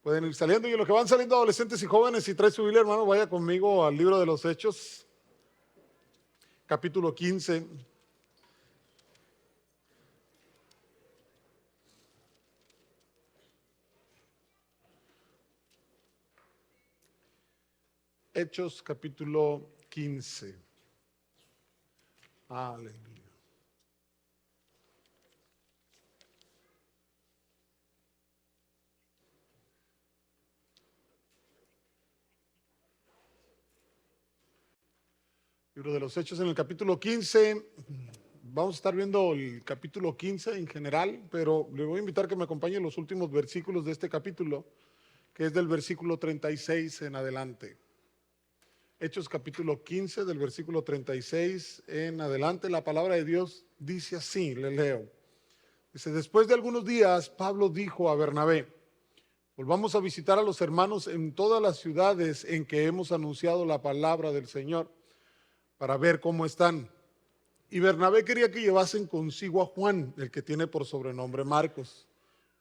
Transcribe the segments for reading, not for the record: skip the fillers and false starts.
Pueden ir saliendo, y en lo que van saliendo adolescentes y jóvenes, si trae su Biblia, hermano, vaya conmigo al libro de los Hechos, capítulo 15. Hechos, capítulo 15. Aleluya. Libro de los Hechos en el capítulo 15. Vamos a estar viendo el capítulo 15 en general, pero le voy a invitar que me acompañe en los últimos versículos de este capítulo, que es del versículo 36 en adelante. Hechos capítulo 15, del versículo 36 en adelante. La palabra de Dios dice así, le leo. Dice: después de algunos días, Pablo dijo a Bernabé: volvamos a visitar a los hermanos en todas las ciudades en que hemos anunciado la palabra del Señor, para ver cómo están. Y Bernabé quería que llevasen consigo a Juan, el que tiene por sobrenombre Marcos.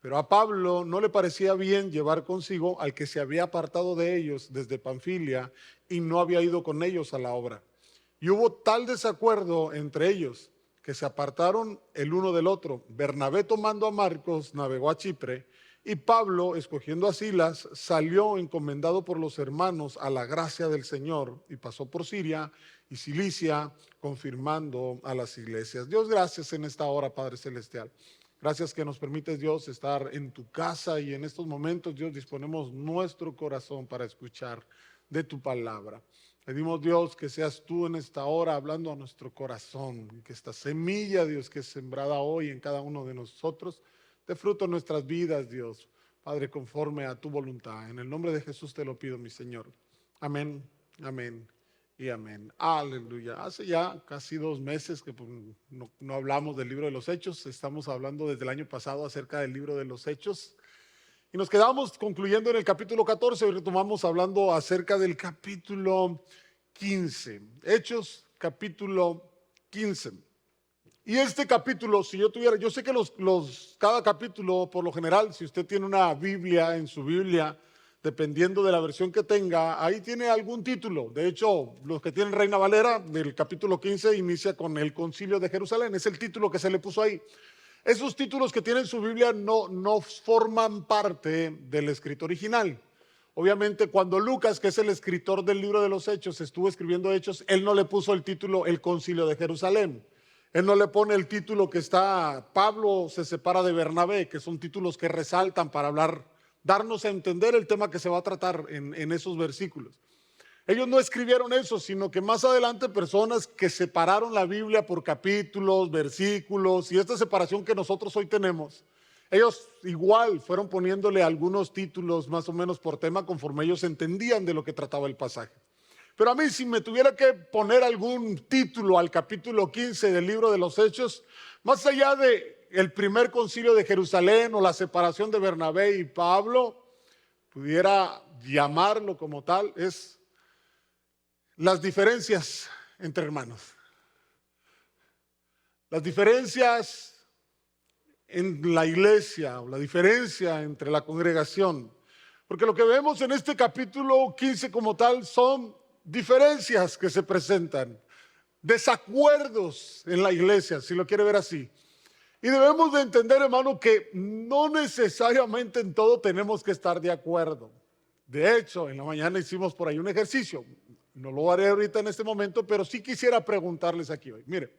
Pero a Pablo no le parecía bien llevar consigo al que se había apartado de ellos desde Panfilia y no había ido con ellos a la obra. Y hubo tal desacuerdo entre ellos que se apartaron el uno del otro. Bernabé, tomando a Marcos, navegó a Chipre, y Pablo, escogiendo a Silas, salió encomendado por los hermanos a la gracia del Señor, y pasó por Siria y Cilicia, confirmando a las iglesias. Dios, gracias en esta hora, Padre Celestial. Gracias que nos permites, Dios, estar en tu casa, y en estos momentos, Dios, disponemos nuestro corazón para escuchar de tu palabra. Pedimos, Dios, que seas tú en esta hora hablando a nuestro corazón, que esta semilla, Dios, que es sembrada hoy en cada uno de nosotros, dé fruto en nuestras vidas, Dios, Padre, conforme a tu voluntad. En el nombre de Jesús te lo pido, mi Señor. Amén, amén y amén. Aleluya. Hace ya casi 2 meses que no hablamos del libro de los Hechos. Estamos hablando desde el año pasado acerca del libro de los Hechos. Y nos quedamos concluyendo en el capítulo 14 y retomamos hablando acerca del capítulo 15. Hechos, capítulo 15. Y este capítulo, si yo tuviera, yo sé que cada capítulo, por lo general, si usted tiene una Biblia, en su Biblia, dependiendo de la versión que tenga, ahí tiene algún título. De hecho, los que tienen Reina Valera, del capítulo 15 inicia con el Concilio de Jerusalén. Es el título que se le puso ahí. Esos títulos que tienen su Biblia no forman parte del escrito original. Obviamente, cuando Lucas, que es el escritor del libro de los Hechos, estuvo escribiendo Hechos, él no le puso el título El Concilio de Jerusalén. Él no le pone el título que está, Pablo se separa de Bernabé, que son títulos que resaltan para darnos a entender el tema que se va a tratar en esos versículos. Ellos no escribieron eso, sino que más adelante personas que separaron la Biblia por capítulos, versículos, y esta separación que nosotros hoy tenemos, ellos igual fueron poniéndole algunos títulos más o menos por tema conforme ellos entendían de lo que trataba el pasaje. Pero a mí, si me tuviera que poner algún título al capítulo 15 del libro de los Hechos, más allá de el primer concilio de Jerusalén o la separación de Bernabé y Pablo, pudiera llamarlo como tal, es las diferencias entre hermanos. Las diferencias en la iglesia, o la diferencia entre la congregación. Porque lo que vemos en este capítulo 15 como tal son diferencias que se presentan, desacuerdos en la iglesia, si lo quiere ver así. Y debemos de entender, hermano, que no necesariamente en todo tenemos que estar de acuerdo. De hecho, en la mañana hicimos por ahí un ejercicio. No lo haré ahorita en este momento, pero sí quisiera preguntarles aquí hoy. Mire,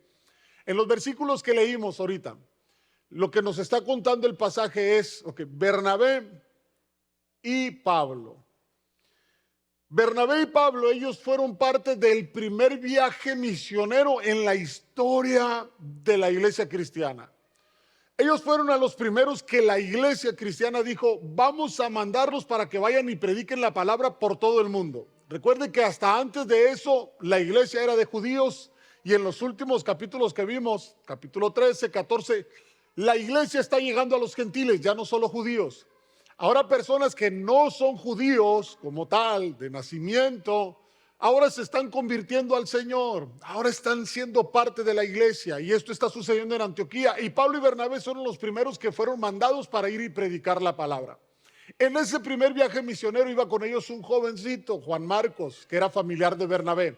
en los versículos que leímos ahorita, lo que nos está contando el pasaje es, Bernabé y Pablo. Bernabé y Pablo, ellos fueron parte del primer viaje misionero en la historia de la iglesia cristiana. Ellos fueron a los primeros que la iglesia cristiana dijo: vamos a mandarlos para que vayan y prediquen la palabra por todo el mundo. Recuerden que hasta antes de eso la iglesia era de judíos, y en los últimos capítulos que vimos, capítulo 13, 14, la iglesia está llegando a los gentiles, ya no solo judíos. Ahora personas que no son judíos como tal, de nacimiento, ahora se están convirtiendo al Señor, ahora están siendo parte de la iglesia, y esto está sucediendo en Antioquía. Y Pablo y Bernabé son los primeros que fueron mandados para ir y predicar la palabra. En ese primer viaje misionero iba con ellos un jovencito, Juan Marcos, que era familiar de Bernabé.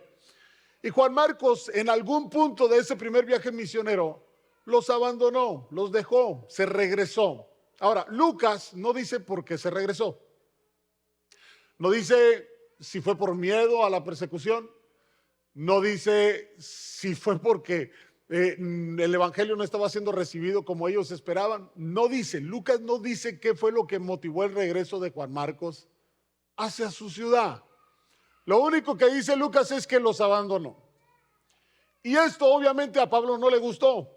Y Juan Marcos, en algún punto de ese primer viaje misionero, los abandonó, los dejó, se regresó. Ahora, Lucas no dice por qué se regresó. No dice si fue por miedo a la persecución. No dice si fue porque el evangelio no estaba siendo recibido como ellos esperaban. No dice, Lucas no dice qué fue lo que motivó el regreso de Juan Marcos hacia su ciudad. Lo único que dice Lucas es que los abandonó. Y esto obviamente a Pablo no le gustó.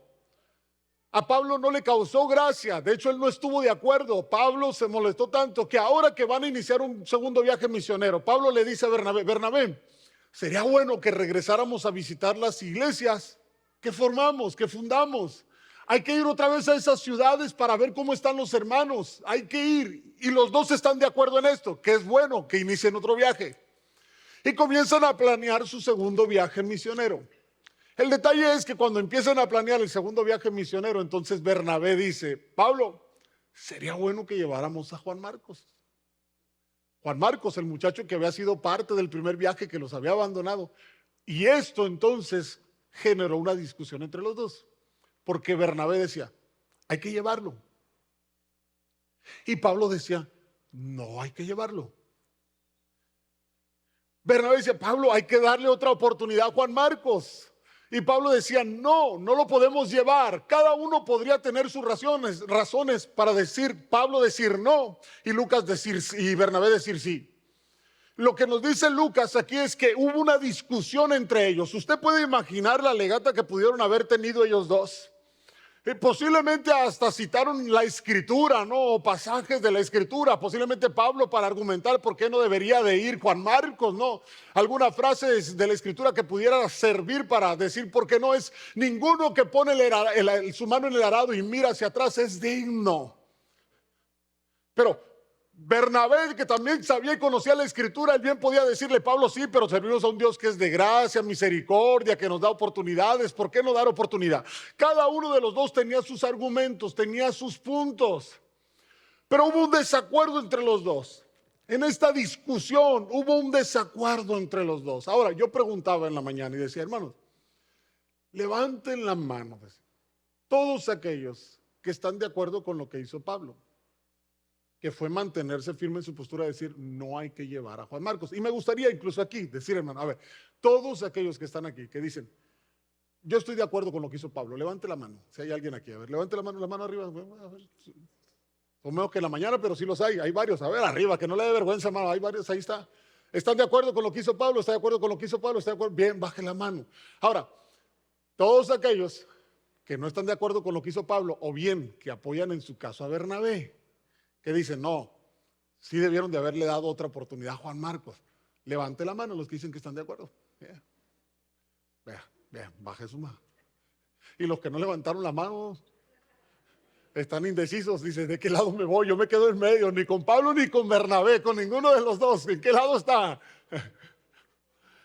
A Pablo no le causó gracia. De hecho, él no estuvo de acuerdo. Pablo se molestó tanto que ahora que van a iniciar un segundo viaje misionero, Pablo le dice a Bernabé, Bernabé, sería bueno que regresáramos a visitar las iglesias que formamos, que fundamos. Hay que ir otra vez a esas ciudades para ver cómo están los hermanos. Hay que ir. Y los dos están de acuerdo en esto, que es bueno que inicien otro viaje. Y comienzan a planear su segundo viaje misionero. El detalle es que cuando empiezan a planear el segundo viaje misionero, entonces Bernabé dice, Pablo, sería bueno que lleváramos a Juan Marcos. Juan Marcos, el muchacho que había sido parte del primer viaje que los había abandonado. Y esto entonces generó una discusión entre los dos, porque Bernabé decía, hay que llevarlo. Y Pablo decía, no hay que llevarlo. Bernabé decía, Pablo, hay que darle otra oportunidad a Juan Marcos. Y Pablo decía, no, no lo podemos llevar. Cada uno podría tener sus razones para decir, Pablo decir no y Lucas decir y Bernabé decir sí. Lo que nos dice Lucas aquí es que hubo una discusión entre ellos. Usted puede imaginar la legata que pudieron haber tenido ellos dos. Posiblemente hasta citaron la escritura, ¿no? O pasajes de la escritura, posiblemente Pablo para argumentar por qué no debería de ir Juan Marcos, ¿no? Alguna frase de la escritura que pudiera servir para decir por qué no es ninguno que pone su mano en el arado y mira hacia atrás es digno. Pero Bernabé, que también sabía y conocía la escritura, él bien podía decirle, Pablo, sí, pero servimos a un Dios que es de gracia, misericordia, que nos da oportunidades. ¿Por qué no dar oportunidad? Cada uno de los dos tenía sus argumentos, tenía sus puntos. Pero hubo un desacuerdo entre los dos. En esta discusión hubo un desacuerdo entre los dos. Ahora, yo preguntaba en la mañana y decía, hermanos, levanten la mano, todos aquellos que están de acuerdo con lo que hizo Pablo, que fue mantenerse firme en su postura de decir, no hay que llevar a Juan Marcos. Y me gustaría incluso aquí decir, hermano, a ver, todos aquellos que están aquí, que dicen, yo estoy de acuerdo con lo que hizo Pablo, levante la mano, si hay alguien aquí, a ver, levante la mano arriba, a ver, o menos que en la mañana, pero sí los hay varios, a ver, arriba, que no le dé vergüenza, hermano, hay varios, ahí está. ¿Están de acuerdo con lo que hizo Pablo? ¿Está de acuerdo con lo que hizo Pablo? ¿Está de acuerdo? Bien, baje la mano. Ahora, todos aquellos que no están de acuerdo con lo que hizo Pablo, o bien que apoyan en su caso a Bernabé, que dicen, no, sí debieron de haberle dado otra oportunidad a Juan Marcos. Levante la mano los que dicen que están de acuerdo. Vea, baje su mano. Y los que no levantaron la mano están indecisos, dicen, ¿de qué lado me voy? Yo me quedo en medio, ni con Pablo ni con Bernabé, con ninguno de los dos. ¿En qué lado está?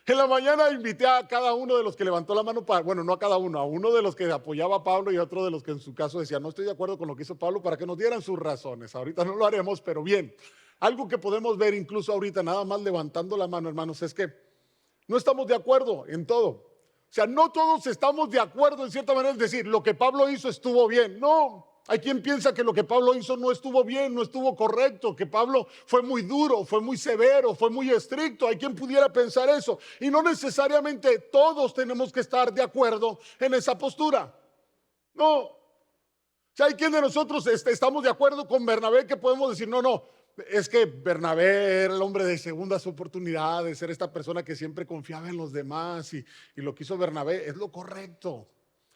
En la mañana invité a cada uno de los que levantó la mano, bueno, no a cada uno, a uno de los que apoyaba a Pablo y a otro de los que en su caso decía, no estoy de acuerdo con lo que hizo Pablo, para que nos dieran sus razones. Ahorita no lo haremos, pero bien. Algo que podemos ver incluso ahorita, nada más levantando la mano, hermanos, es que no estamos de acuerdo en todo. O sea, no todos estamos de acuerdo en cierta manera, es decir, lo que Pablo hizo estuvo bien. No. Hay quien piensa que lo que Pablo hizo no estuvo bien, no estuvo correcto, que Pablo fue muy duro, fue muy severo, fue muy estricto. Hay quien pudiera pensar eso. Y no necesariamente todos tenemos que estar de acuerdo en esa postura. No. O sea, hay quien de nosotros estamos de acuerdo con Bernabé que podemos decir, no, es que Bernabé era el hombre de segundas oportunidades, era esta persona que siempre confiaba en los demás y lo que hizo Bernabé es lo correcto.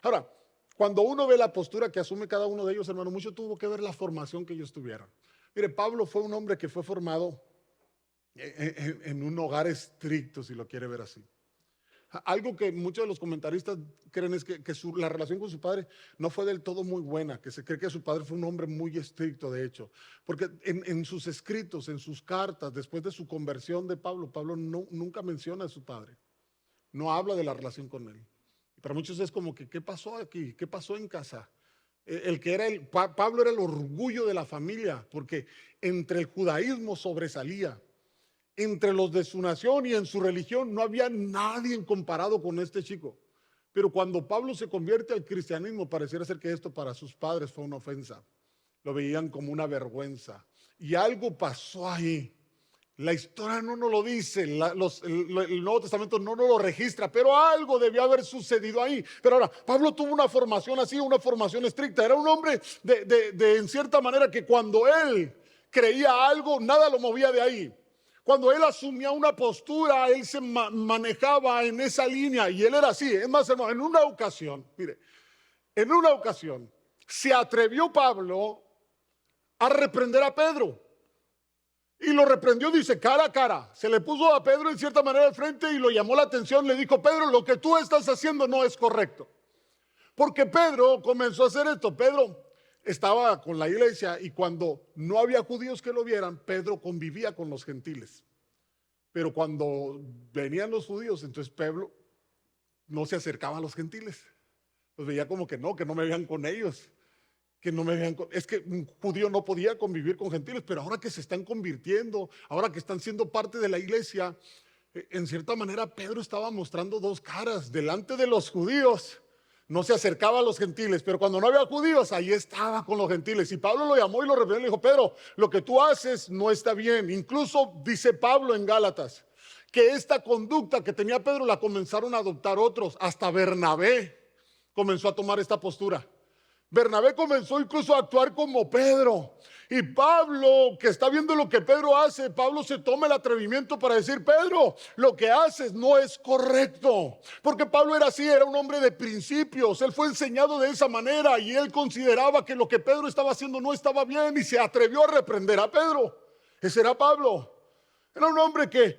Ahora, cuando uno ve la postura que asume cada uno de ellos, hermano, mucho tuvo que ver la formación que ellos tuvieron. Mire, Pablo fue un hombre que fue formado en un hogar estricto, si lo quiere ver así. Algo que muchos de los comentaristas creen es que la relación con su padre no fue del todo muy buena, que se cree que su padre fue un hombre muy estricto, de hecho. Porque en sus escritos, en sus cartas, después de su conversión de Pablo, Pablo nunca menciona a su padre. No habla de la relación con él. Para muchos es como que, ¿qué pasó aquí? ¿Qué pasó en casa? Pablo era el orgullo de la familia, porque entre el judaísmo sobresalía. Entre los de su nación y en su religión no había nadie comparado con este chico. Pero cuando Pablo se convierte al cristianismo, pareciera ser que esto para sus padres fue una ofensa. Lo veían como una vergüenza. Y algo pasó ahí. La historia no nos lo dice, el Nuevo Testamento no nos lo registra, pero algo debió haber sucedido ahí. Pero ahora, Pablo tuvo una formación así, una formación estricta. Era un hombre en cierta manera que cuando él creía algo, nada lo movía de ahí. Cuando él asumía una postura, él se manejaba en esa línea y él era así. Es más, hermano, en una ocasión, mire, en una ocasión se atrevió Pablo a reprender a Pedro. Y lo reprendió, dice, cara a cara. Se le puso a Pedro en cierta manera al frente y lo llamó la atención. Le dijo, Pedro, lo que tú estás haciendo no es correcto. Porque Pedro comenzó a hacer esto. Pedro estaba con la iglesia y cuando no había judíos que lo vieran, Pedro convivía con los gentiles. Pero cuando venían los judíos, entonces Pedro no se acercaba a los gentiles. Los veía como que no me vean con ellos. Que no me vean, es que un judío no podía convivir con gentiles, pero ahora que se están convirtiendo, ahora que están siendo parte de la iglesia, en cierta manera Pedro estaba mostrando dos caras. Delante de los judíos no se acercaba a los gentiles, pero cuando no había judíos, ahí estaba con los gentiles. Y Pablo lo llamó y lo reprendió y le dijo, Pedro, lo que tú haces no está bien. Incluso dice Pablo en Gálatas, que esta conducta que tenía Pedro la comenzaron a adoptar otros. Hasta Bernabé comenzó a tomar esta postura. Bernabé comenzó incluso a actuar como Pedro. Y Pablo, que está viendo lo que Pedro hace, Pablo se toma el atrevimiento para decir, Pedro, lo que haces no es correcto. Porque Pablo era así, era un hombre de principios. Él fue enseñado de esa manera y él consideraba que lo que Pedro estaba haciendo no estaba bien y se atrevió a reprender a Pedro. Ese era Pablo. Era un hombre que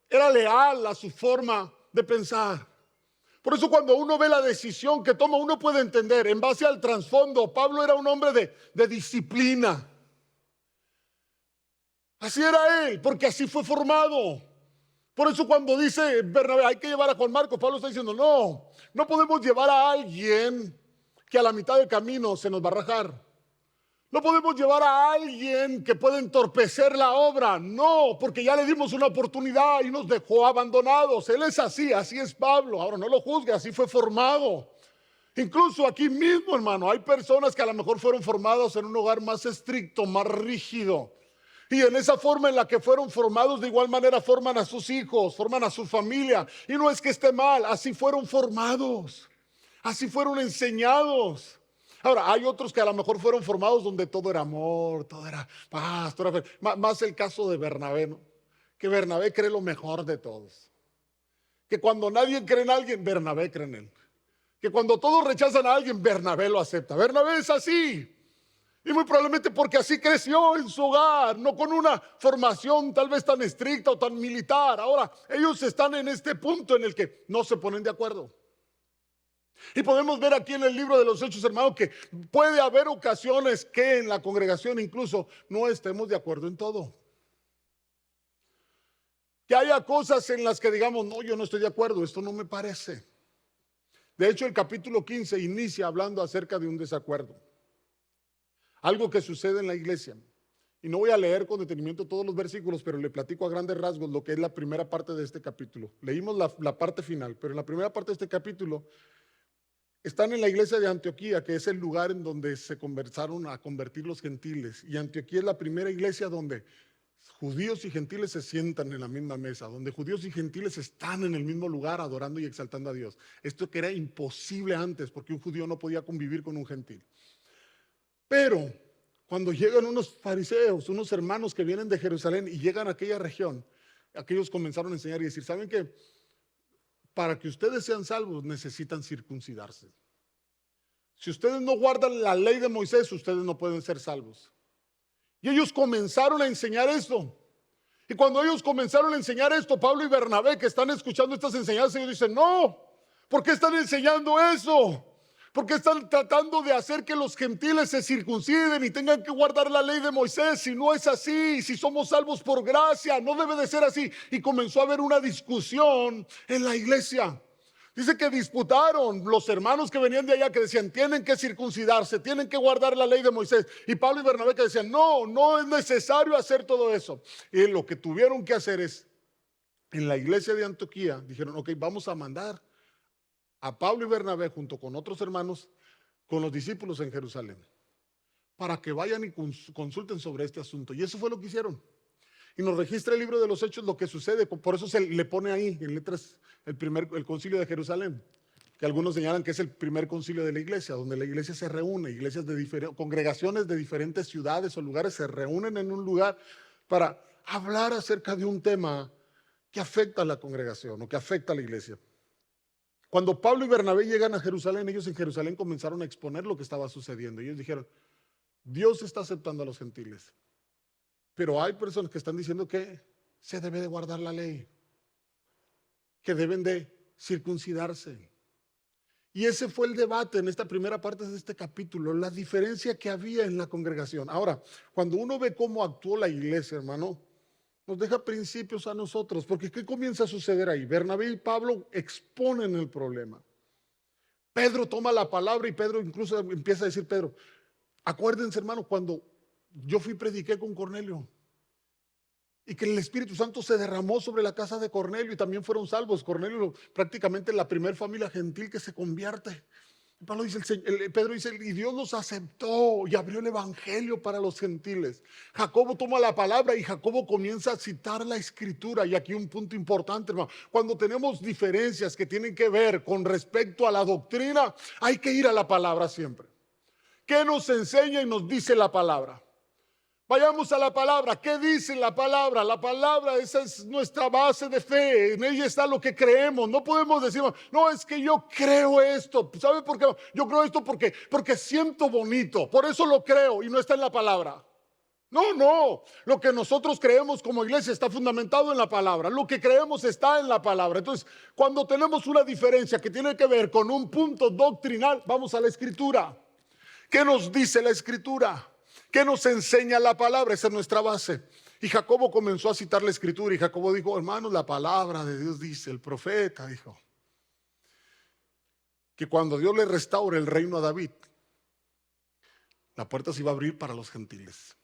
era leal a su forma de pensar. Por eso cuando uno ve la decisión que toma, uno puede entender, en base al trasfondo, Pablo era un hombre de disciplina. Así era él, porque así fue formado. Por eso cuando dice Bernabé, hay que llevar a Juan Marcos, Pablo está diciendo, no podemos llevar a alguien que a la mitad del camino se nos va a rajar. No podemos llevar a alguien que pueda entorpecer la obra. No, porque ya le dimos una oportunidad y nos dejó abandonados. Él es así es Pablo. Ahora no lo juzgue, así fue formado. Incluso aquí mismo, hermano, hay personas que a lo mejor fueron formados en un hogar más estricto, más rígido. Y en esa forma en la que fueron formados, de igual manera forman a sus hijos, forman a su familia. Y no es que esté mal, así fueron formados. Así fueron enseñados. Ahora, hay otros que a lo mejor fueron formados donde todo era amor, todo era paz, todo era... Más el caso de Bernabé, ¿no? Que Bernabé cree lo mejor de todos. Que cuando nadie cree en alguien, Bernabé cree en él. Que cuando todos rechazan a alguien, Bernabé lo acepta. Bernabé es así. Y muy probablemente porque así creció en su hogar, no con una formación tal vez tan estricta o tan militar. Ahora, ellos están en este punto en el que no se ponen de acuerdo. Y podemos ver aquí en el libro de los Hechos, hermano, que puede haber ocasiones que en la congregación incluso no estemos de acuerdo en todo. Que haya cosas en las que digamos, no, yo no estoy de acuerdo, esto no me parece. De hecho, el capítulo 15 inicia hablando acerca de un desacuerdo. Algo que sucede en la iglesia. Y no voy a leer con detenimiento todos los versículos, pero le platico a grandes rasgos lo que es la primera parte de este capítulo. Leímos la parte final, pero en la primera parte de este capítulo están en la iglesia de Antioquía, que es el lugar en donde se comenzaron a convertir los gentiles. Y Antioquía es la primera iglesia donde judíos y gentiles se sientan en la misma mesa, donde judíos y gentiles están en el mismo lugar adorando y exaltando a Dios. Esto que era imposible antes, porque un judío no podía convivir con un gentil. Pero cuando llegan unos fariseos, unos hermanos que vienen de Jerusalén y llegan a aquella región, aquellos comenzaron a enseñar y decir, ¿saben qué? Para que ustedes sean salvos necesitan circuncidarse. Si ustedes no guardan la ley de Moisés, ustedes no pueden ser salvos. Y ellos comenzaron a enseñar esto. Y cuando ellos comenzaron a enseñar esto, Pablo y Bernabé, que están escuchando estas enseñanzas, ellos dicen, no, ¿por qué están enseñando eso? ¿Por qué están tratando de hacer que los gentiles se circunciden y tengan que guardar la ley de Moisés? Si no es así, si somos salvos por gracia, no debe de ser así. Y comenzó a haber una discusión en la iglesia. Dice que disputaron los hermanos que venían de allá, que decían, tienen que circuncidarse, tienen que guardar la ley de Moisés. Y Pablo y Bernabé que decían, no, no es necesario hacer todo eso. Y lo que tuvieron que hacer es, en la iglesia de Antioquía, dijeron, ok, vamos a mandar a Pablo y Bernabé junto con otros hermanos, con los discípulos en Jerusalén, para que vayan y consulten sobre este asunto. Y eso fue lo que hicieron. Y nos registra el libro de los Hechos lo que sucede. Por eso se le pone ahí en letras el concilio de Jerusalén, que algunos señalan que es el primer concilio de la iglesia, donde la iglesia se reúne, congregaciones de diferentes ciudades o lugares se reúnen en un lugar para hablar acerca de un tema que afecta a la congregación o que afecta a la iglesia. Cuando Pablo y Bernabé llegan a Jerusalén, ellos en Jerusalén comenzaron a exponer lo que estaba sucediendo. Ellos dijeron, Dios está aceptando a los gentiles. Pero hay personas que están diciendo que se debe de guardar la ley, que deben de circuncidarse. Y ese fue el debate en esta primera parte de este capítulo, la diferencia que había en la congregación. Ahora, cuando uno ve cómo actuó la iglesia, hermano, nos deja principios a nosotros, porque ¿qué comienza a suceder ahí? Bernabé y Pablo exponen el problema. Pedro toma la palabra y Pedro incluso empieza a decir, Pedro, acuérdense, hermano, cuando yo prediqué con Cornelio y que el Espíritu Santo se derramó sobre la casa de Cornelio y también fueron salvos. Cornelio prácticamente la primera familia gentil que se convierte. Pedro dice, y Dios los aceptó y abrió el evangelio para los gentiles. Jacobo toma la palabra y Jacobo comienza a citar la escritura. Y aquí un punto importante, hermano. Cuando tenemos diferencias que tienen que ver con respecto a la doctrina, hay que ir a la palabra siempre. ¿Qué nos enseña y nos dice la palabra? Vayamos a la palabra. ¿Qué dice la palabra? La palabra, esa es nuestra base de fe. En ella está lo que creemos. No podemos decir, no, es que yo creo esto. ¿Sabe por qué? Yo creo esto porque siento bonito. Por eso lo creo y no está en la palabra. No. Lo que nosotros creemos como iglesia está fundamentado en la palabra. Lo que creemos está en la palabra. Entonces, cuando tenemos una diferencia que tiene que ver con un punto doctrinal, vamos a la escritura. ¿Qué nos dice la escritura? ¿Qué nos enseña la palabra? Esa es nuestra base. Y Jacobo comenzó a citar la escritura y Jacobo dijo, hermanos, la palabra de Dios dice, el profeta dijo, que cuando Dios le restaure el reino a David, la puerta se iba a abrir para los gentiles.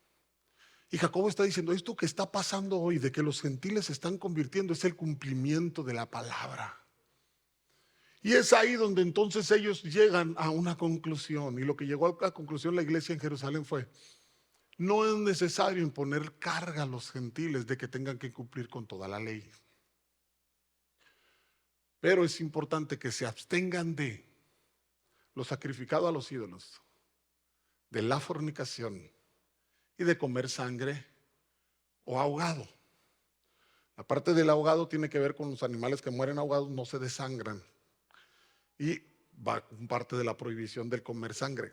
Y Jacobo está diciendo, esto que está pasando hoy, de que los gentiles se están convirtiendo, es el cumplimiento de la palabra. Y es ahí donde entonces ellos llegan a una conclusión. Y lo que llegó a la conclusión la iglesia en Jerusalén fue, no es necesario imponer carga a los gentiles de que tengan que cumplir con toda la ley. Pero es importante que se abstengan de lo sacrificado a los ídolos, de la fornicación y de comer sangre o ahogado. La parte del ahogado tiene que ver con los animales que mueren ahogados, no se desangran. Y va con parte de la prohibición del comer sangre.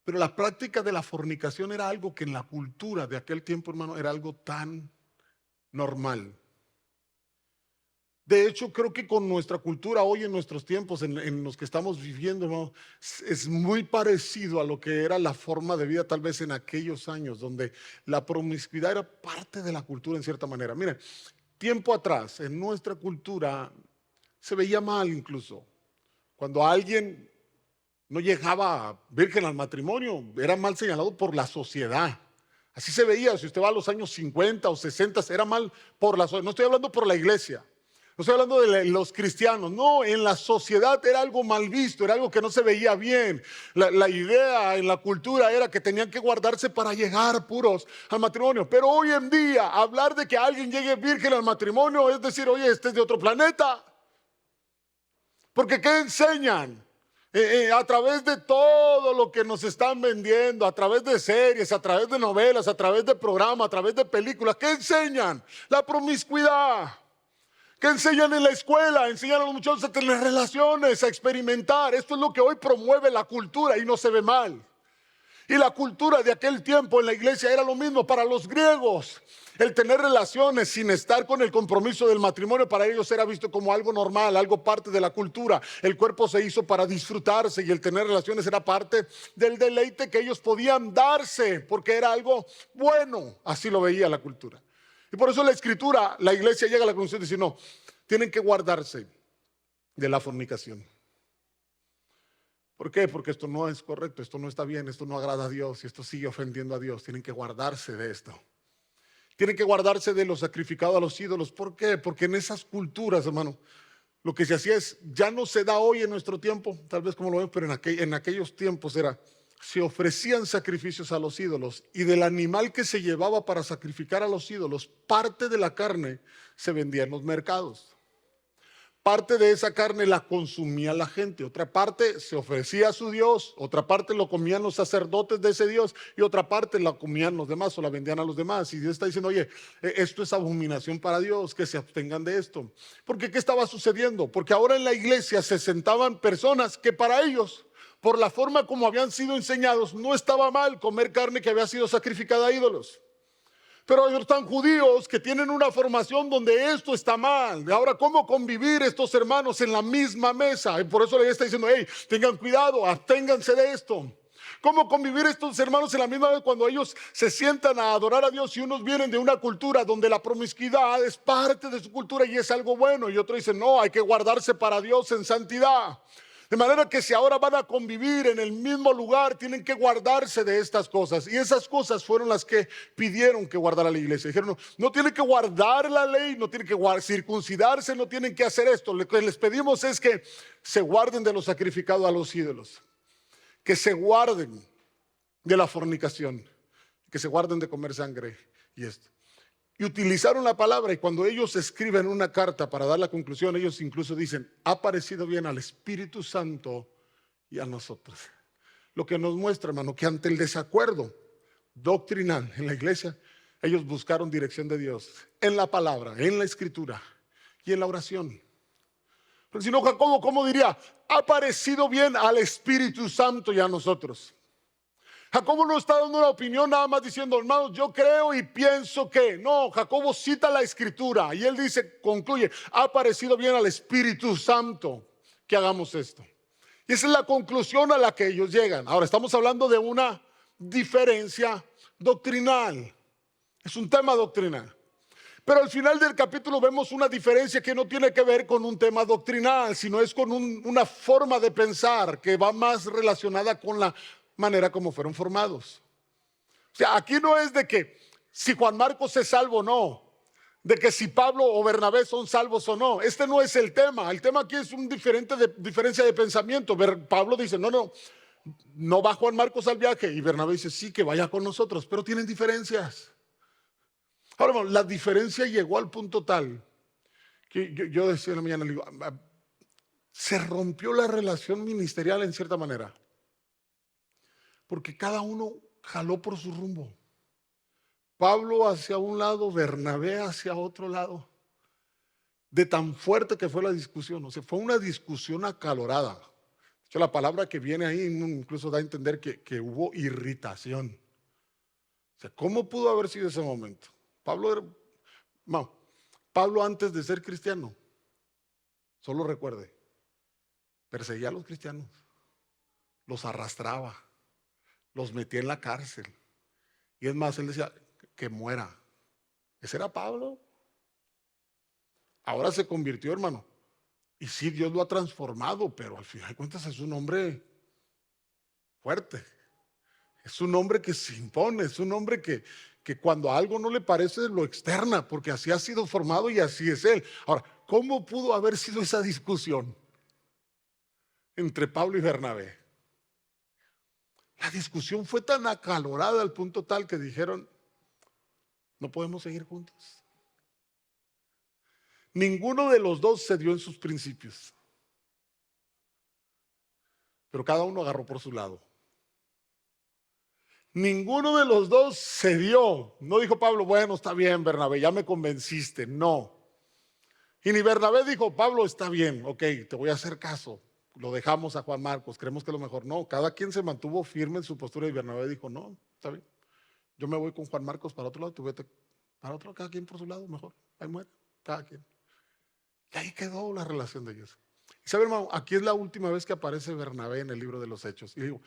Pero la práctica de la fornicación era algo que en la cultura de aquel tiempo, hermano, era algo tan normal. De hecho, creo que con nuestra cultura hoy en nuestros tiempos, en los que estamos viviendo, hermano, es muy parecido a lo que era la forma de vida tal vez en aquellos años, donde la promiscuidad era parte de la cultura en cierta manera. Miren, tiempo atrás, en nuestra cultura, se veía mal incluso. Cuando alguien no llegaba virgen al matrimonio, era mal señalado por la sociedad. Así se veía. Si usted va a los años 50 o 60, era mal por la sociedad. No estoy hablando por la iglesia. No estoy hablando de los cristianos. No, en la sociedad era algo mal visto, era algo que no se veía bien. La idea en la cultura era que tenían que guardarse para llegar puros al matrimonio. Pero hoy en día, hablar de que alguien llegue virgen al matrimonio es decir, oye, este es de otro planeta. Porque ¿qué enseñan? A través de todo lo que nos están vendiendo, a través de series, a través de novelas, a través de programas, a través de películas, ¿qué enseñan? La promiscuidad. ¿Qué enseñan en la escuela? Enseñan a los muchachos a tener relaciones, a experimentar. Esto es lo que hoy promueve la cultura y no se ve mal. Y la cultura de aquel tiempo en la iglesia era lo mismo para los griegos. El tener relaciones sin estar con el compromiso del matrimonio para ellos era visto como algo normal, algo parte de la cultura. El cuerpo se hizo para disfrutarse y el tener relaciones era parte del deleite que ellos podían darse porque era algo bueno. Así lo veía la cultura. Y por eso la escritura, la iglesia llega a la conclusión de decir, no, tienen que guardarse. de la fornicación. ¿Por qué? Porque esto no es correcto, esto no está bien, esto no agrada a Dios y esto sigue ofendiendo a Dios. Tienen que guardarse de esto. Tienen que guardarse de lo sacrificado a los ídolos. ¿Por qué? Porque en esas culturas, hermano, lo que se hacía ya no se da hoy en nuestro tiempo, tal vez como lo ven, pero en aquellos tiempos se ofrecían sacrificios a los ídolos y del animal que se llevaba para sacrificar a los ídolos, parte de la carne se vendía en los mercados. Parte de esa carne la consumía la gente, otra parte se ofrecía a su Dios, otra parte lo comían los sacerdotes de ese Dios y otra parte la comían los demás o la vendían a los demás. Y Dios está diciendo, oye, esto es abominación para Dios, que se abstengan de esto. Porque ¿qué estaba sucediendo? Porque ahora en la iglesia se sentaban personas que para ellos, por la forma como habían sido enseñados, no estaba mal comer carne que había sido sacrificada a ídolos. Pero ellos están judíos que tienen una formación donde esto está mal. Ahora, ¿cómo convivir estos hermanos en la misma mesa? Y por eso le está diciendo, hey, tengan cuidado, absténganse de esto. ¿Cómo convivir estos hermanos en la misma mesa cuando ellos se sientan a adorar a Dios y unos vienen de una cultura donde la promiscuidad es parte de su cultura y es algo bueno? Y otros dicen, no, hay que guardarse para Dios en santidad. De manera que si ahora van a convivir en el mismo lugar, tienen que guardarse de estas cosas. Y esas cosas fueron las que pidieron que guardara la iglesia. Dijeron, no tienen que guardar la ley, no tienen que circuncidarse, no tienen que hacer esto. Lo que les pedimos es que se guarden de lo sacrificado a los ídolos. Que se guarden de la fornicación. Que se guarden de comer sangre y esto. Y utilizaron la palabra y cuando ellos escriben una carta para dar la conclusión, ellos incluso dicen, ha parecido bien al Espíritu Santo y a nosotros. Lo que nos muestra, hermano, que ante el desacuerdo doctrinal en la iglesia, ellos buscaron dirección de Dios en la palabra, en la escritura y en la oración. Pero si no, Jacobo, ¿cómo diría? Ha parecido bien al Espíritu Santo y a nosotros. Jacobo no está dando una opinión nada más diciendo, hermanos, yo creo y pienso que. No, Jacobo cita la escritura y él dice, concluye, ha parecido bien al Espíritu Santo que hagamos esto. Y esa es la conclusión a la que ellos llegan. Ahora, estamos hablando de una diferencia doctrinal. Es un tema doctrinal. Pero al final del capítulo vemos una diferencia que no tiene que ver con un tema doctrinal, sino es con una forma de pensar que va más relacionada con la manera como fueron formados. O sea, aquí no es de que si Juan Marcos es salvo o no, de que si Pablo o Bernabé son salvos o no. Este no es el tema. El tema aquí es una diferencia de pensamiento. Pablo dice, no va Juan Marcos al viaje. Y Bernabé dice, sí, que vaya con nosotros, pero tienen diferencias. Ahora, hermano, la diferencia llegó al punto tal que yo decía en la mañana, digo, se rompió la relación ministerial en cierta manera. Porque cada uno jaló por su rumbo. Pablo hacia un lado, Bernabé hacia otro lado. De tan fuerte que fue la discusión. O sea, fue una discusión acalorada. De hecho, la palabra que viene ahí incluso da a entender que hubo irritación. O sea, ¿cómo pudo haber sido ese momento? Pablo antes de ser cristiano, solo recuerde, perseguía a los cristianos, los arrastraba, los metía en la cárcel. Y es más, él decía que muera. Ese era Pablo. Ahora se convirtió, hermano. Y sí, Dios lo ha transformado, pero al final de cuentas es un hombre fuerte. Es un hombre que se impone, es un hombre que cuando a algo no le parece lo externa, porque así ha sido formado y así es él. Ahora, ¿cómo pudo haber sido esa discusión entre Pablo y Bernabé? La discusión fue tan acalorada al punto tal que dijeron, no podemos seguir juntos. Ninguno de los dos cedió en sus principios, pero cada uno agarró por su lado. Ninguno de los dos cedió. No dijo Pablo, bueno, está bien, Bernabé, ya me convenciste. No. Y ni Bernabé dijo, Pablo, está bien, ok, te voy a hacer caso. Lo dejamos a Juan Marcos, creemos que es lo mejor. No, cada quien se mantuvo firme en su postura y Bernabé dijo, no, está bien. Yo me voy con Juan Marcos para otro lado, tú vete para otro, cada quien por su lado, mejor. Ahí muere, cada quien. Y ahí quedó la relación de ellos. Y sabe, hermano, aquí es la última vez que aparece Bernabé en el libro de los Hechos. Y digo,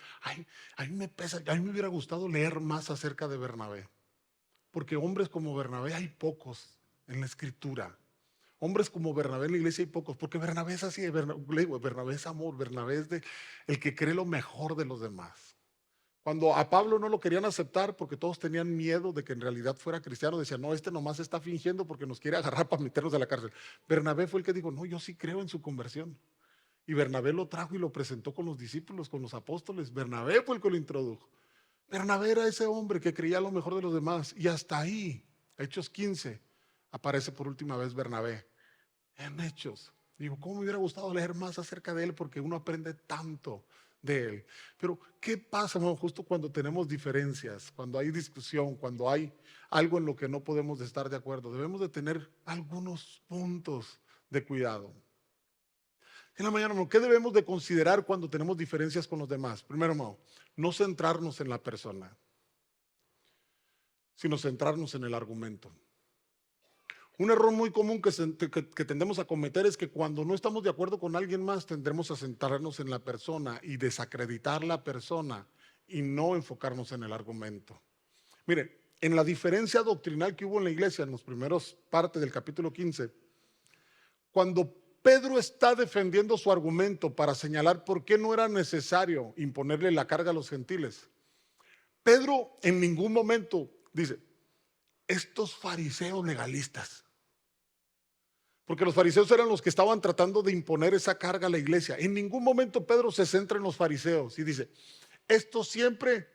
a mí me pesa, a mí me hubiera gustado leer más acerca de Bernabé. Porque hombres como Bernabé hay pocos en la escritura. Hombres como Bernabé en la iglesia hay pocos, porque Bernabé es así, Bernabé es amor, Bernabé es el que cree lo mejor de los demás. Cuando a Pablo no lo querían aceptar porque todos tenían miedo de que en realidad fuera cristiano, decían, no, este nomás está fingiendo porque nos quiere agarrar para meternos a la cárcel. Bernabé fue el que dijo, no, yo sí creo en su conversión. Y Bernabé lo trajo y lo presentó con los discípulos, con los apóstoles. Bernabé fue el que lo introdujo. Bernabé era ese hombre que creía lo mejor de los demás. Y hasta ahí, Hechos 15, aparece por última vez Bernabé. En Hechos. Digo, ¿cómo me hubiera gustado leer más acerca de él? Porque uno aprende tanto de él. Pero, ¿qué pasa, hermano? Justo cuando tenemos diferencias, cuando hay discusión, cuando hay algo en lo que no podemos estar de acuerdo, debemos de tener algunos puntos de cuidado. En la mañana, hermano, ¿qué debemos de considerar cuando tenemos diferencias con los demás? Primero, hermano, no centrarnos en la persona, sino centrarnos en el argumento. Un error muy común que tendemos a cometer es que cuando no estamos de acuerdo con alguien más, tendremos a centrarnos en la persona y desacreditar la persona y no enfocarnos en el argumento. Mire, en la diferencia doctrinal que hubo en la iglesia en los primeros partes del capítulo 15, cuando Pedro está defendiendo su argumento para señalar por qué no era necesario imponerle la carga a los gentiles, Pedro en ningún momento dice, estos fariseos legalistas, porque los fariseos eran los que estaban tratando de imponer esa carga a la iglesia. En ningún momento Pedro se centra en los fariseos y dice, estos siempre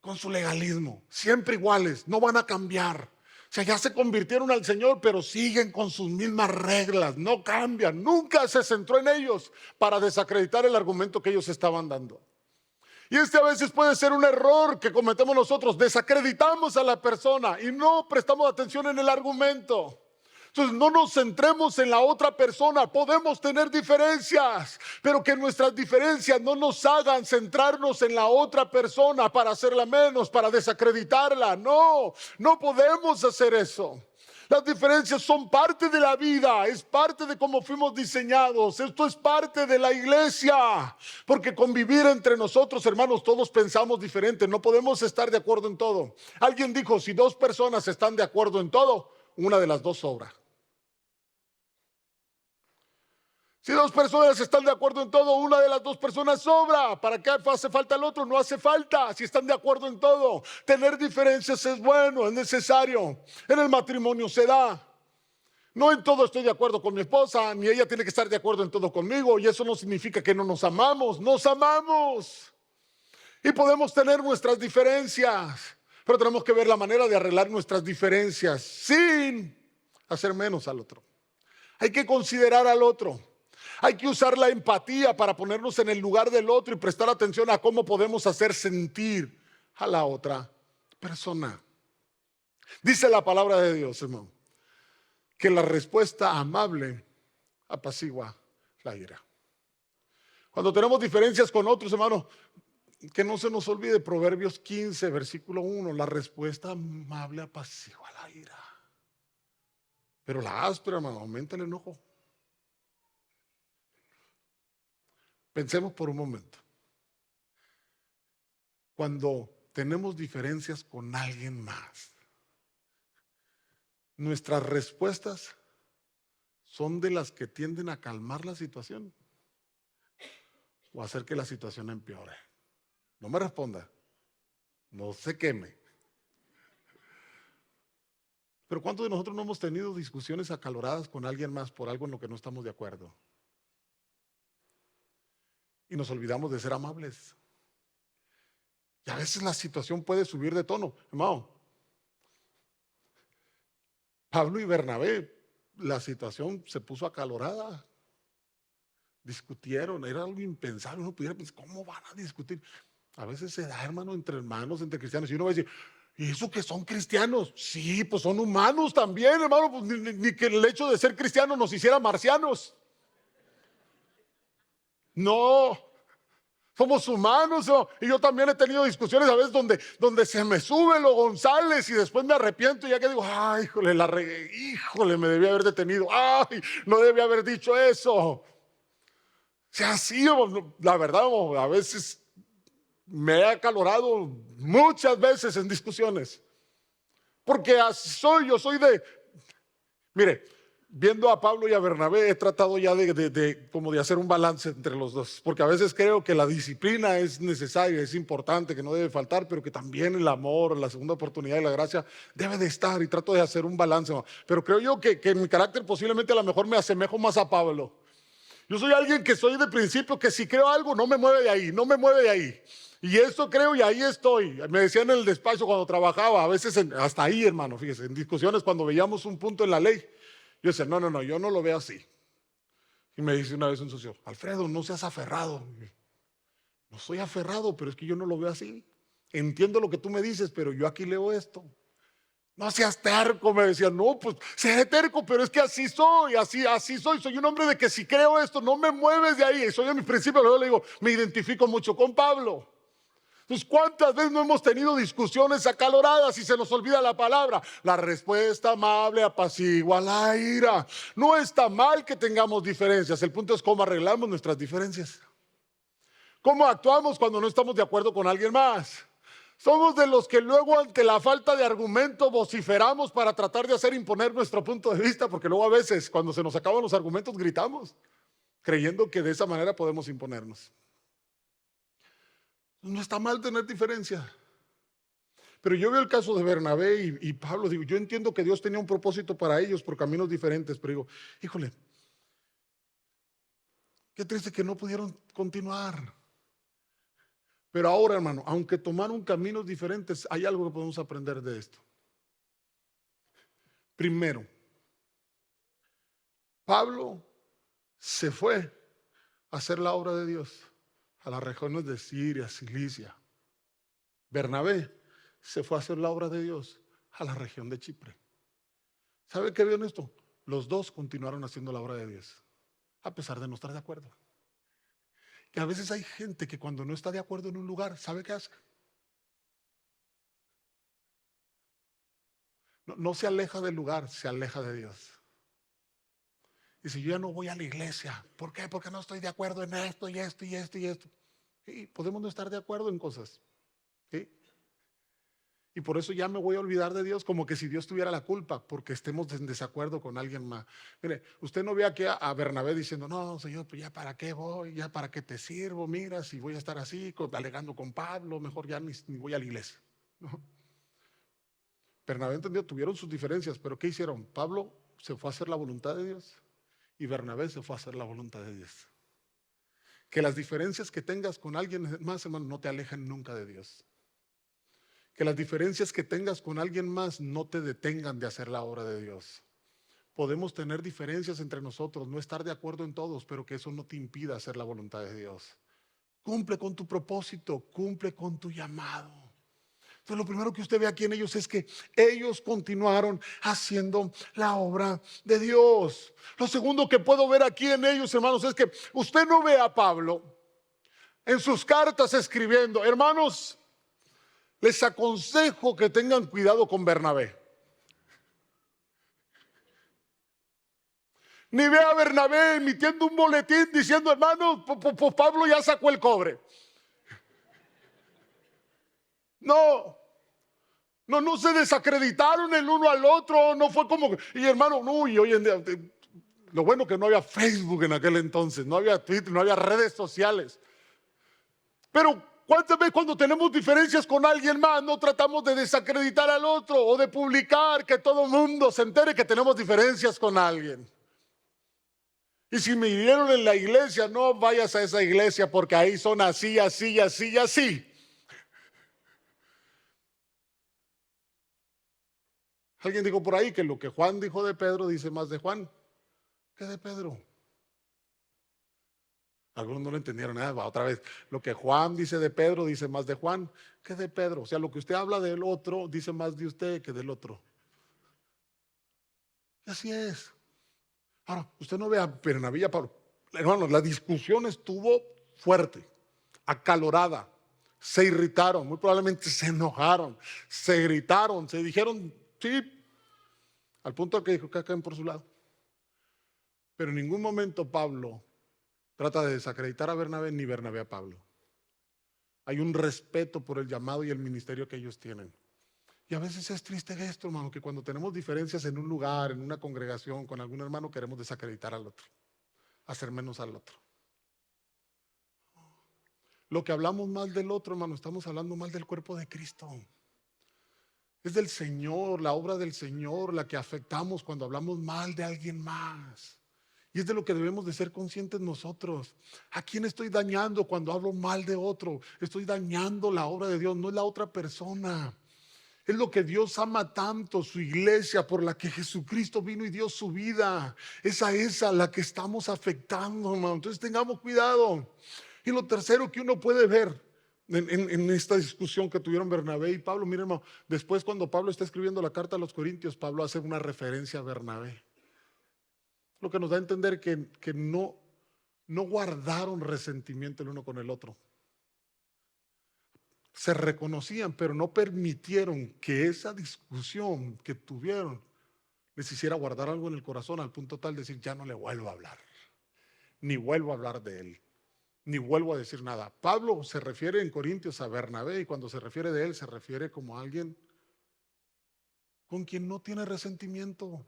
con su legalismo, siempre iguales, no van a cambiar. O sea, ya se convirtieron al Señor, pero siguen con sus mismas reglas, no cambian. Nunca se centró en ellos para desacreditar el argumento que ellos estaban dando. Y a veces puede ser un error que cometemos nosotros. Desacreditamos a la persona y no prestamos atención en el argumento. Entonces no nos centremos en la otra persona. Podemos tener diferencias, pero que nuestras diferencias no nos hagan centrarnos en la otra persona para hacerla menos, para desacreditarla. No, no podemos hacer eso. Las diferencias son parte de la vida, es parte de cómo fuimos diseñados. Esto es parte de la iglesia, porque convivir entre nosotros, hermanos, todos pensamos diferente. No podemos estar de acuerdo en todo. Alguien dijo, si dos personas están de acuerdo en todo, una de las dos sobra. Si dos personas están de acuerdo en todo, una de las dos personas sobra. ¿Para qué hace falta el otro? No hace falta. Si están de acuerdo en todo, tener diferencias es bueno, es necesario. En el matrimonio se da. No en todo estoy de acuerdo con mi esposa, ni ella tiene que estar de acuerdo en todo conmigo. Y eso no significa que no nos amamos. Nos amamos. Y podemos tener nuestras diferencias, pero tenemos que ver la manera de arreglar nuestras diferencias sin hacer menos al otro. Hay que considerar al otro. Hay que usar la empatía para ponernos en el lugar del otro y prestar atención a cómo podemos hacer sentir a la otra persona. Dice la palabra de Dios, hermano, que la respuesta amable apacigua la ira. Cuando tenemos diferencias con otros, hermano, que no se nos olvide Proverbios 15, versículo 1, la respuesta amable apacigua la ira. Pero la áspera, hermano, aumenta el enojo. Pensemos por un momento. Cuando tenemos diferencias con alguien más, nuestras respuestas son de las que tienden a calmar la situación o hacer que la situación empeore. No me responda, no se queme. Pero ¿cuántos de nosotros no hemos tenido discusiones acaloradas con alguien más por algo en lo que no estamos de acuerdo? Y nos olvidamos de ser amables. Y a veces la situación puede subir de tono. Hermano, Pablo y Bernabé, la situación se puso acalorada. Discutieron, era algo impensable. Uno pudiera pensar, ¿cómo van a discutir? A veces se da, hermano, entre hermanos, entre cristianos. Y uno va a decir, ¿y eso que son cristianos? Sí, pues son humanos también, hermano. Pues ni que el hecho de ser cristianos nos hiciera marcianos. No. Somos humanos, ¿no? Y yo también he tenido discusiones a veces donde se me sube lo González y después me arrepiento y ya que digo, ay, híjole, la regué, híjole, me debí haber detenido, ay, no debí haber dicho eso. O sea, sí, la verdad, a veces me he acalorado muchas veces en discusiones. Porque así soy, yo soy de, mire, viendo a Pablo y a Bernabé, he tratado ya como de hacer un balance entre los dos, porque a veces creo que la disciplina es necesaria, es importante, que no debe faltar, pero que también el amor, la segunda oportunidad y la gracia debe de estar, y trato de hacer un balance. Pero creo yo que en mi carácter posiblemente a lo mejor me asemejo más a Pablo. Yo soy alguien que soy de principio que si creo algo no me mueve de ahí, no me mueve de ahí. Y esto creo y ahí estoy. Me decían en el despacho cuando trabajaba, a veces hasta ahí, hermano, fíjese, en discusiones cuando veíamos un punto en la ley. Yo decía, no, yo no lo veo así. Y me dice una vez un socio, Alfredo, no seas aferrado. No soy aferrado, pero es que yo no lo veo así. Entiendo lo que tú me dices, pero yo aquí leo esto. No seas terco, me decía. No, pues seré terco, pero es que así soy, así soy. Soy un hombre de que si creo esto, no me mueves de ahí. Soy de mis principios. Luego le digo, me identifico mucho con Pablo. Entonces, ¿cuántas veces no hemos tenido discusiones acaloradas y se nos olvida la palabra? La respuesta amable apacigua la ira. No está mal que tengamos diferencias. El punto es cómo arreglamos nuestras diferencias. ¿Cómo actuamos cuando no estamos de acuerdo con alguien más? Somos de los que luego ante la falta de argumento vociferamos para tratar de hacer imponer nuestro punto de vista, porque luego a veces cuando se nos acaban los argumentos gritamos, creyendo que de esa manera podemos imponernos. No está mal tener diferencia. Pero yo veo el caso de Bernabé y Pablo, digo, yo entiendo que Dios tenía un propósito para ellos por caminos diferentes, pero digo, híjole, qué triste que no pudieron continuar. Pero ahora, hermano, aunque tomaron caminos diferentes, hay algo que podemos aprender de esto. Primero, Pablo se fue a hacer la obra de Dios a las regiones de Siria, Cilicia. Bernabé se fue a hacer la obra de Dios a la región de Chipre. ¿Sabe qué vio en esto? Los dos continuaron haciendo la obra de Dios, a pesar de no estar de acuerdo. Que a veces hay gente que cuando no está de acuerdo en un lugar, ¿sabe qué hace? No se aleja del lugar, se aleja de Dios. Dice, yo ya no voy a la iglesia. ¿Por qué? Porque no estoy de acuerdo en esto y esto y esto y esto. Y podemos no estar de acuerdo en cosas. ¿Sí? Y por eso ya me voy a olvidar de Dios, como que si Dios tuviera la culpa, porque estemos en desacuerdo con alguien más. Mire, usted no ve aquí a Bernabé diciendo, no, Señor, pues ya para qué voy, ya para qué te sirvo, mira, si voy a estar así, alegando con Pablo, mejor ya ni voy a la iglesia. ¿No? Bernabé entendió, tuvieron sus diferencias, pero ¿qué hicieron? Pablo se fue a hacer la voluntad de Dios y Bernabé se fue a hacer la voluntad de Dios. Que las diferencias que tengas con alguien más, hermano, no te alejen nunca de Dios. Que las diferencias que tengas con alguien más no te detengan de hacer la obra de Dios. Podemos tener diferencias entre nosotros, no estar de acuerdo en todos, pero que eso no te impida hacer la voluntad de Dios. Cumple con tu propósito, cumple con tu llamado. Entonces, lo primero que usted ve aquí en ellos es que ellos continuaron haciendo la obra de Dios. Lo segundo que puedo ver aquí en ellos, hermanos, es que usted no ve a Pablo en sus cartas escribiendo, hermanos, les aconsejo que tengan cuidado con Bernabé. Ni ve a Bernabé emitiendo un boletín diciendo, hermanos, pues Pablo ya sacó el cobre. No se desacreditaron el uno al otro, no fue como, y hermano, no, y hoy en día, lo bueno que no había Facebook en aquel entonces, no había Twitter, no había redes sociales. Pero ¿cuántas veces cuando tenemos diferencias con alguien más no tratamos de desacreditar al otro o de publicar que todo el mundo se entere que tenemos diferencias con alguien? Y si me hirieron en la iglesia, no vayas a esa iglesia porque ahí son así, así, así, así. Alguien dijo por ahí que lo que Juan dijo de Pedro dice más de Juan que de Pedro. Algunos no lo entendieron nada. Otra vez, lo que Juan dice de Pedro dice más de Juan que de Pedro. O sea, lo que usted habla del otro dice más de usted que del otro. Y así es. Ahora, usted no ve a Bernabé y a Pablo. Hermanos, la discusión estuvo fuerte, acalorada. Se irritaron, muy probablemente se enojaron, se gritaron, se dijeron sí, al punto que dijo que caen por su lado. Pero en ningún momento Pablo trata de desacreditar a Bernabé ni Bernabé a Pablo. Hay un respeto por el llamado y el ministerio que ellos tienen. Y a veces es triste esto, hermano, que cuando tenemos diferencias en un lugar, en una congregación, con algún hermano, queremos desacreditar al otro, hacer menos al otro. Lo que hablamos mal del otro, hermano, estamos hablando mal del cuerpo de Cristo. Es del Señor, la obra del Señor, la que afectamos cuando hablamos mal de alguien más. Y es de lo que debemos de ser conscientes nosotros. ¿A quién estoy dañando cuando hablo mal de otro? Estoy dañando la obra de Dios, no es la otra persona. Es lo que Dios ama tanto, su iglesia, por la que Jesucristo vino y dio su vida. Es a la que estamos afectando, hermano. Entonces tengamos cuidado. Y lo tercero que uno puede ver en esta discusión que tuvieron Bernabé y Pablo, miren, hermano, después cuando Pablo está escribiendo la carta a los Corintios, Pablo hace una referencia a Bernabé. Lo que nos da a entender que no guardaron resentimiento el uno con el otro. Se reconocían, pero no permitieron que esa discusión que tuvieron les hiciera guardar algo en el corazón al punto tal de decir, ya no le vuelvo a hablar, ni vuelvo a hablar de él, ni vuelvo a decir nada. Pablo se refiere en Corintios a Bernabé y cuando se refiere de él se refiere como a alguien con quien no tiene resentimiento.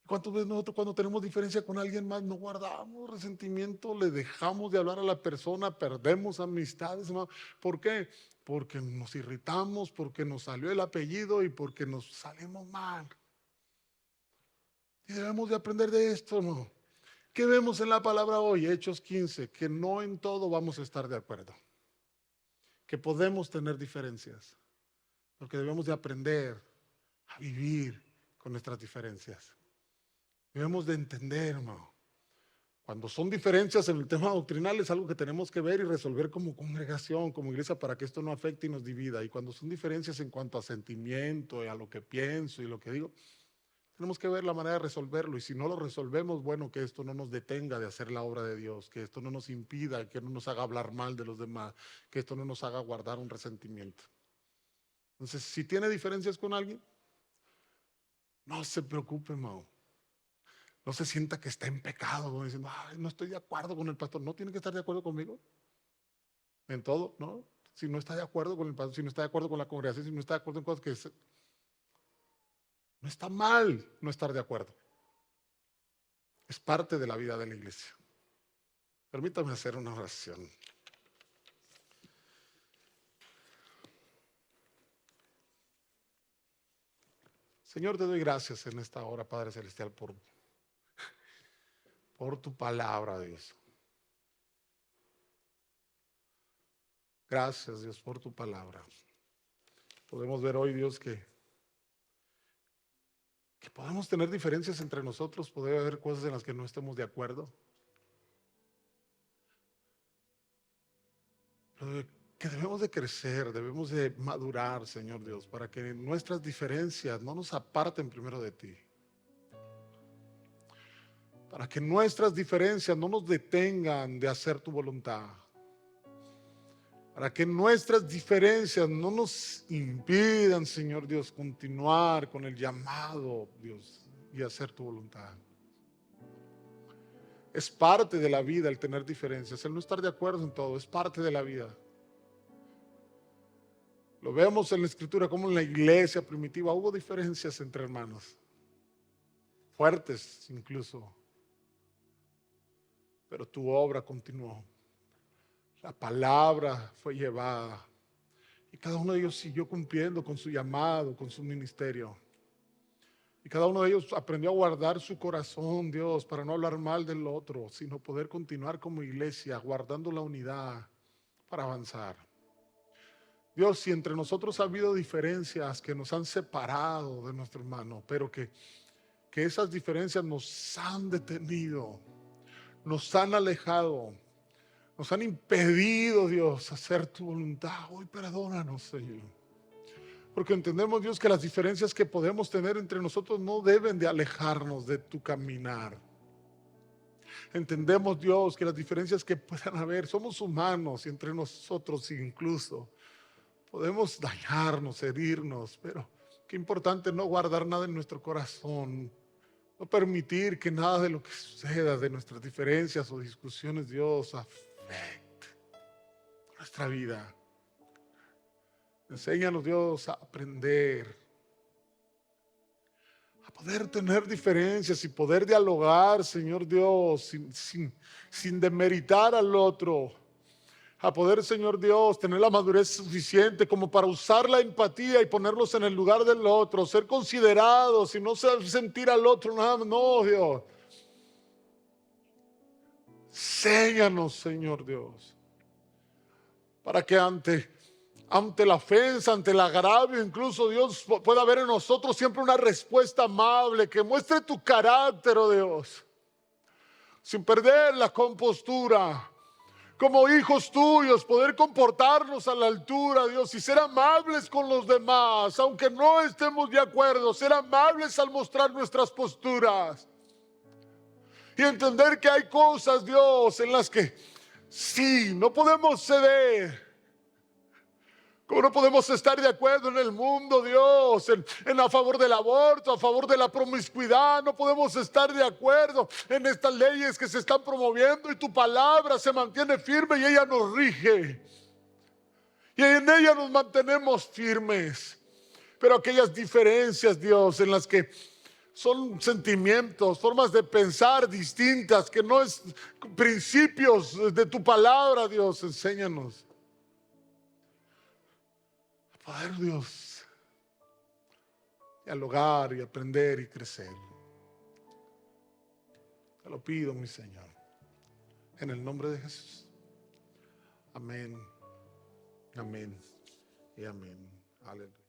¿Cuántas veces nosotros cuando tenemos diferencia con alguien más no guardamos resentimiento, le dejamos de hablar a la persona, perdemos amistades, hermano? ¿Por qué? Porque nos irritamos, porque nos salió el apellido y porque nos salimos mal. Y debemos de aprender de esto, ¿no? ¿Qué vemos en la palabra hoy? Hechos 15, que no en todo vamos a estar de acuerdo, que podemos tener diferencias, porque debemos de aprender a vivir con nuestras diferencias. Debemos de entender, hermano, cuando son diferencias en el tema doctrinal es algo que tenemos que ver y resolver como congregación, como iglesia, para que esto no afecte y nos divida. Y cuando son diferencias en cuanto a sentimiento y a lo que pienso y lo que digo, tenemos que ver la manera de resolverlo. Y si no lo resolvemos, bueno, que esto no nos detenga de hacer la obra de Dios, que esto no nos impida, que no nos haga hablar mal de los demás, que esto no nos haga guardar un resentimiento. Entonces, si tiene diferencias con alguien, no se preocupe, hermano. No se sienta que está en pecado, como diciendo, ay, no estoy de acuerdo con el pastor. No tiene que estar de acuerdo conmigo en todo, ¿no? Si no está de acuerdo con el pastor, si no está de acuerdo con la congregación, si no está de acuerdo en cosas no está mal no estar de acuerdo. Es parte de la vida de la iglesia. Permítame hacer una oración. Señor, te doy gracias en esta hora, Padre Celestial, por tu palabra, Dios. Gracias, Dios, por tu palabra. Podemos ver hoy, Dios, que podemos tener diferencias entre nosotros, puede haber cosas en las que no estemos de acuerdo, pero que debemos de crecer, debemos de madurar, Señor Dios, para que nuestras diferencias no nos aparten primero de ti, para que nuestras diferencias no nos detengan de hacer tu voluntad, para que nuestras diferencias no nos impidan, Señor Dios, continuar con el llamado, Dios, y hacer tu voluntad. Es parte de la vida el tener diferencias, el no estar de acuerdo en todo, es parte de la vida. Lo vemos en la escritura como en la iglesia primitiva hubo diferencias entre hermanos, fuertes incluso, pero tu obra continuó. La palabra fue llevada y cada uno de ellos siguió cumpliendo con su llamado, con su ministerio. Y cada uno de ellos aprendió a guardar su corazón, Dios, para no hablar mal del otro, sino poder continuar como iglesia, guardando la unidad para avanzar. Dios, si entre nosotros ha habido diferencias que nos han separado de nuestro hermano, pero que esas diferencias nos han detenido, nos han alejado, nos han impedido, Dios, hacer tu voluntad. Hoy perdónanos, Señor. Porque entendemos, Dios, que las diferencias que podemos tener entre nosotros no deben de alejarnos de tu caminar. Entendemos, Dios, que las diferencias que puedan haber, somos humanos y entre nosotros incluso podemos dañarnos, herirnos, pero qué importante no guardar nada en nuestro corazón, no permitir que nada de lo que suceda, de nuestras diferencias o discusiones, Dios, afecte nuestra vida. Enséñanos, Dios, a aprender, a poder tener diferencias y poder dialogar, Señor Dios, sin demeritar al otro. A poder, Señor Dios, tener la madurez suficiente como para usar la empatía y ponerlos en el lugar del otro, ser considerados y no sentir al otro nada más. No, Dios. Enséñanos, Señor Dios, para que ante la ofensa, ante el agravio, incluso Dios pueda haber en nosotros siempre una respuesta amable que muestre tu carácter, oh Dios, sin perder la compostura. Como hijos tuyos, poder comportarnos a la altura, Dios, y ser amables con los demás, aunque no estemos de acuerdo, ser amables al mostrar nuestras posturas. Y entender que hay cosas, Dios, en las que sí, no podemos ceder. Como no podemos estar de acuerdo en el mundo, Dios, en a favor del aborto, a favor de la promiscuidad. No podemos estar de acuerdo en estas leyes que se están promoviendo y tu palabra se mantiene firme y ella nos rige. Y en ella nos mantenemos firmes. Pero aquellas diferencias, Dios, en las que son sentimientos, formas de pensar distintas, que no es principios de tu palabra, Dios, enséñanos. Poder, Dios, dialogar y aprender y crecer. Te lo pido, mi Señor, en el nombre de Jesús. Amén, amén y amén. Aleluya.